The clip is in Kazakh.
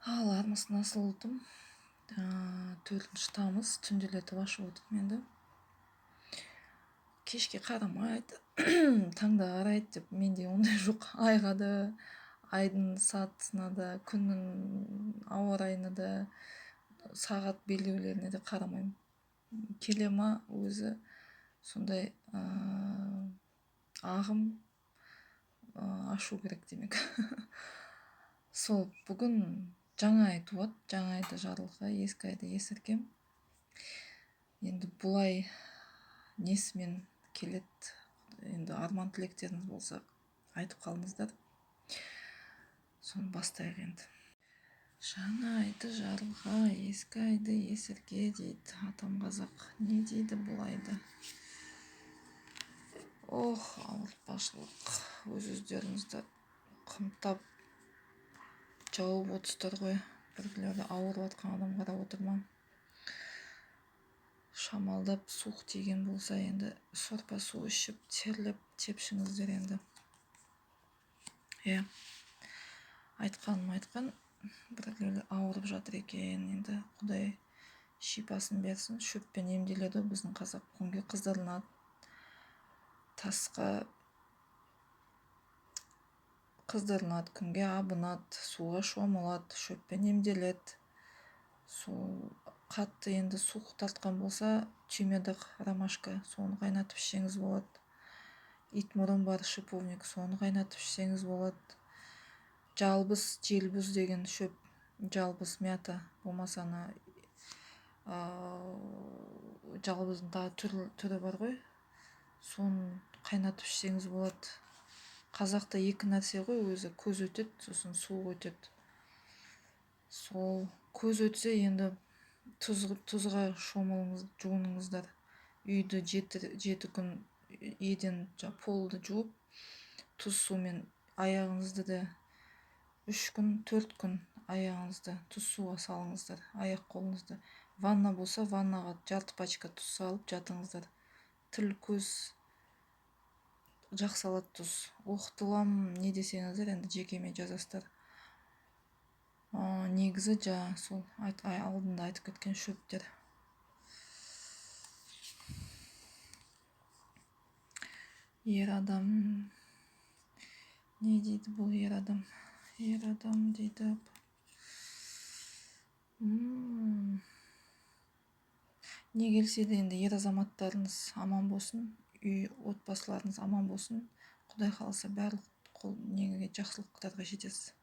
Ал армысың насыл ұлтым. 4 тамыз түнделетіп ашып отырмын енді. Кешке қарамайды, таңда қарайды деп менде ондай жоқ. Айға да, айдың сатысына да, күннің ауа райына да, сағат белгілеріне де қарамаймын. Келе ма өзі сондай ағым ашу керек демек. Сол бүгін жаңа ай туады, жаңа айда жарылға, ескі айда есіркем. Енді бұлай несімен келеді, енді арман тілектеріңіз болса айтып қалыңыздар. Соны бастайық енді. Жаңа айды жарылға, ескі айды есірке дейді атам қазақ. Не дейді бұл айды? Ауыртпашылық, өз-өздеріңізді қымтап жауып отырсыздар ғой. Бірлері ауырып жатқан адам қарап отырма. Шамалдап суық тиген болса, енді сорпа су ішіп, терлеп тепшіңіздер енді. Айтқан, бірлері ауырып жатыр екен, енді Құдай шипасын берсін. Шөппен емделеді біздің қазақ. Күнге қыздырынады, тасқа қыздырынады, күнге абынады, суға шомылады, шөппен емделеді. Сол қатты енді суық тартқан болса, түймедақ ромашка, соны қайнатып ішсеңіз болады. Итмұрын бар, шиповник, соны қайнатып ішсеңіз болады. Жалбыз, желбіз деген шөп, жалбыз мята болмасаны, жалбыздың тағы түрі бар ғой, соны қайнатып ішсеңіз болады. Қазақта 2 нәрсе ғой өзі, көз өтеді, сосын суық өтеді. Сол көз өтсе енді тұзға шомылыңыз, жуыныңыздар. Үйді 7 күн еден полды жуып, тұз сумен аяғыңызды да 3 күн, 4 күн аяғыңызды тұз суға салыңыздар, аяқ қолыңызды. Ванна болса, ваннаға жарты пачка тұз салып жатыңыздар. Тіл, көз жақсалады тұз. Оқытылам не десеңіздер, енді жекеме жазасыздар. Негізі сол алдында айтып кеткен шөптер. Ер адам не дейді бұл ер адам? Ер адам дейді. Не келсе де енді ер азаматтарыңыз аман болсын, үй отбасыларыңыз аман болсын. Құдай қаласа барлық жақсылықтарға жетесіз.